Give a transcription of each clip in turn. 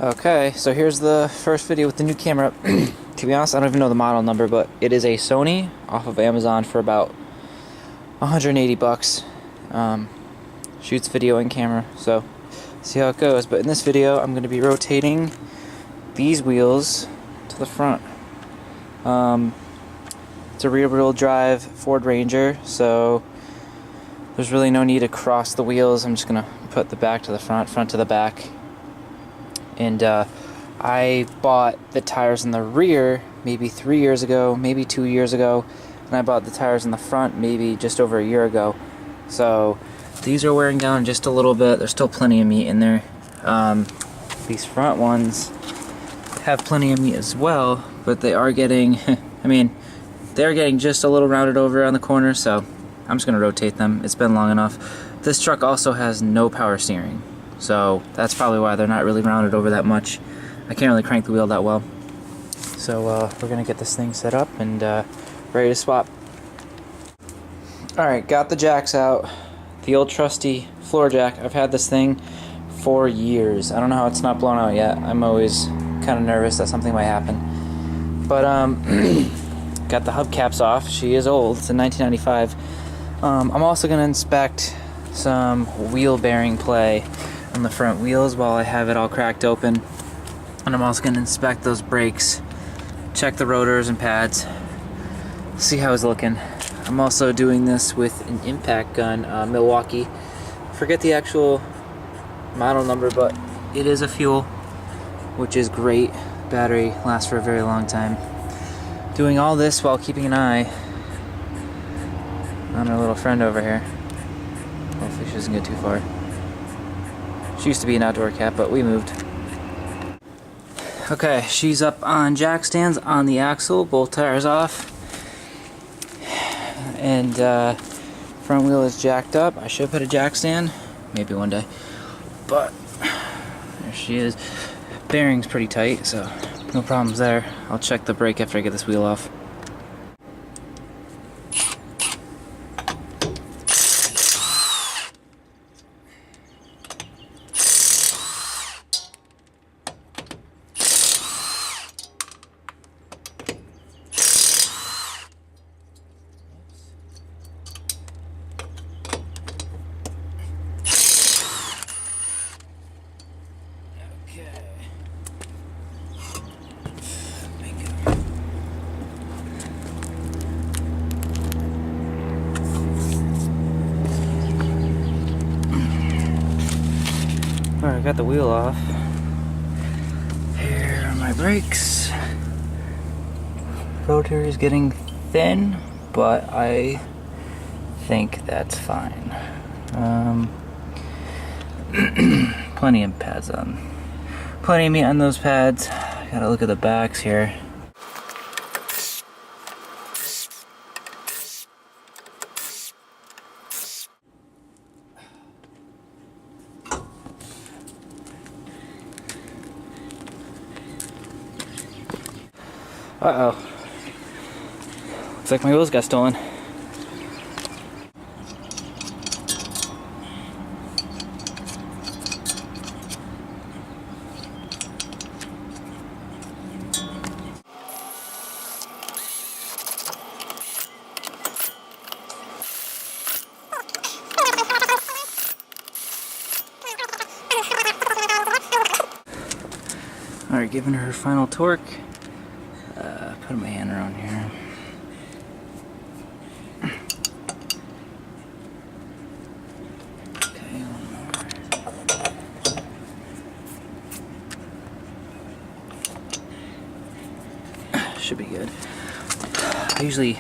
Okay, so here's the first video with the new camera. To be honest, I don't even know the model number, but it is a Sony off of Amazon for about 180 bucks. Shoots video and camera, so see how it goes. But in this video, I'm going to be rotating these wheels to the front. It's a rear-wheel drive Ford Ranger, so there's really no need to cross the wheels. I'm just going to put the back to the front, front to the back. And I bought the tires in the rear maybe 3 years ago, maybe 2 years ago, and I bought the tires in the front maybe just over a year ago. So these are wearing down just a little bit. There's still plenty of meat in there. These front ones have plenty of meat as well, but they are getting, they're getting just a little rounded over on the corner, so I'm just going to rotate them. It's been long enough. This truck also has no power steering, so that's probably why they're not really rounded over that much. I can't really crank the wheel that well. So we're going to get this thing set up and ready to swap. Alright, got the jacks out. The old trusty floor jack. I've had this thing for years. I don't know how it's not blown out yet. I'm always kind of nervous that something might happen. But got the hubcaps off. She is old. It's a 1995. I'm also going to inspect some wheel bearing play on the front wheels while I have it all cracked open. And I'm also going to inspect those brakes, check the rotors and pads, see how it's looking. I'm also doing this with an impact gun, Milwaukee. Forget the actual model number, but it is a fuel, which is great. Battery lasts for a very long time. Doing all this while keeping an eye on our little friend over here. Hopefully she doesn't get too far. She used to be an outdoor cat, but we moved. Okay, she's up on jack stands on the axle, both tires off. And front wheel is jacked up. I should put a jack stand, maybe one day. But there she is. Bearing's pretty tight, so no problems there. I'll check the brake after I get this wheel off. Alright, I got the wheel off. Here are my brakes. Rotor is getting thin, but I think that's fine. Plenty of pads on. Plenty of meat on those pads. Gotta look at the backs here. Uh-oh. Looks like my wheels got stolen. Alright, giving her final torque. Put my hand around here. Okay, one more. Should be good. I usually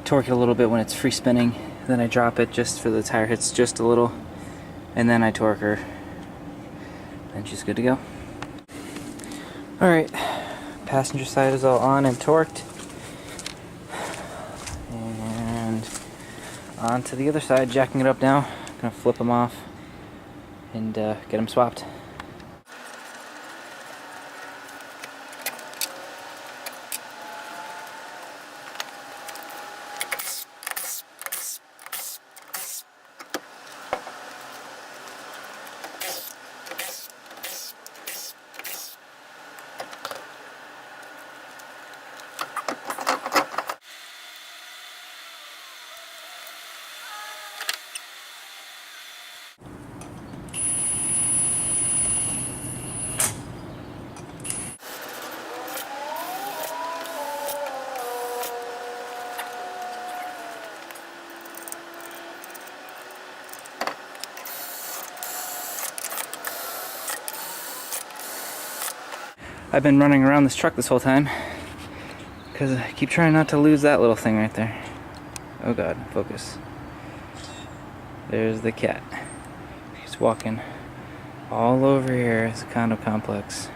torque it a little bit when it's free spinning, then I drop it just for the tire hits just a little, and then I torque her. Then she's good to go. Alright. Passenger side is all on and torqued, and on to the other side, jacking it up now. Gonna flip them off and get them swapped. I've been running around this truck this whole time because I keep trying not to lose that little thing right there. Oh god, focus. There's the cat. He's walking all over here. It's a condo complex.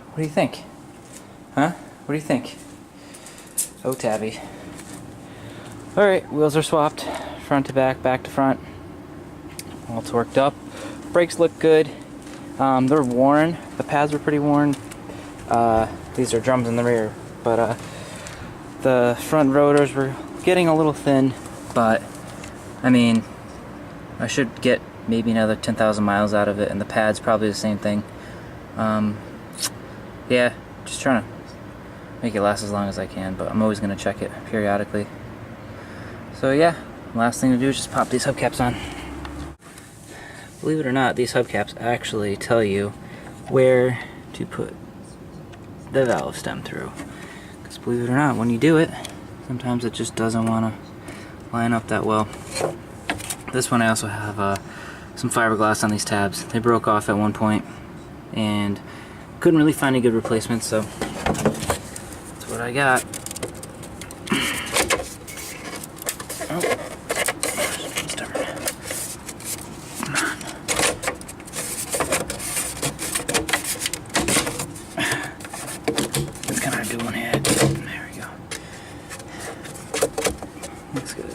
What do you think? Huh? What do you think? Oh, Tabby. Alright, wheels are swapped. Front to back, back to front. All torqued up. Brakes look good. They're worn. The pads were pretty worn. These are drums in the rear. But the front rotors were getting a little thin. But, I mean, I should get maybe another 10,000 miles out of it. And the pads probably the same thing. Yeah, just trying to make it last as long as I can, but I'm always going to check it periodically. So yeah, last thing to do is just pop these hubcaps on. Believe it or not, these hubcaps actually tell you where to put the valve stem through. Because believe it or not, when you do it, sometimes it just doesn't want to line up that well. This one I also have some fiberglass on these tabs. They broke off at one point, and couldn't really find any good replacements, so that's what I got. Oh, stubborn. Come on. It's kind of doing it. There we go. Looks good.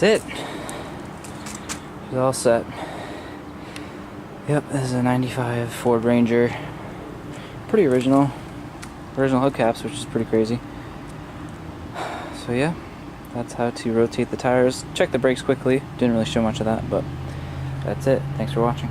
That's it. It's all set. Yep, this is a 95 Ford Ranger. Pretty original hubcaps, which is pretty crazy. So yeah, that's how to rotate the tires. Check the brakes quickly. Didn't really show much of that, but that's it. Thanks for watching.